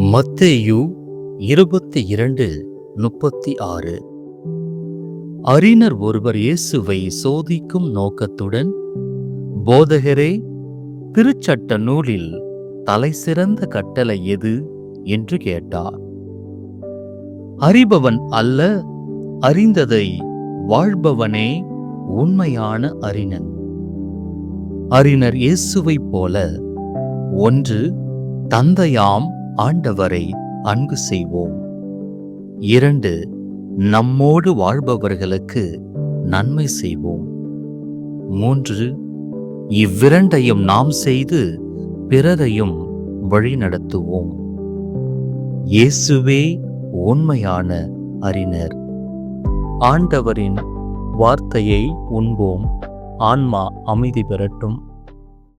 மத்தேயு 22:36. அறிஞர் ஒருவர் இயேசுவை சோதிக்கும் நோக்கத்துடன், போதகரே, திருச்சட்ட நூலில் தலைசிறந்த கட்டளை எது என்று கேட்டார். அறிபவன் அல்ல, அறிந்ததை வாழ்பவனே உண்மையான அறிஞன். அறிஞர் இயேசுவைப் போல, 1. தந்தையாம் ஆண்டவரை அன்பு செய்வோம். 2. நம்மோடு வாழ்பவர்களுக்கு நன்மை செய்வோம். 3. இவ்விரண்டையும் நாம் செய்து பிறரையும் வழிநடத்துவோம். இயேசுவே உண்மையான அறிஞர். ஆண்டவரின் வார்த்தையை உண்போம். ஆன்மா அமைதி பெறட்டும்.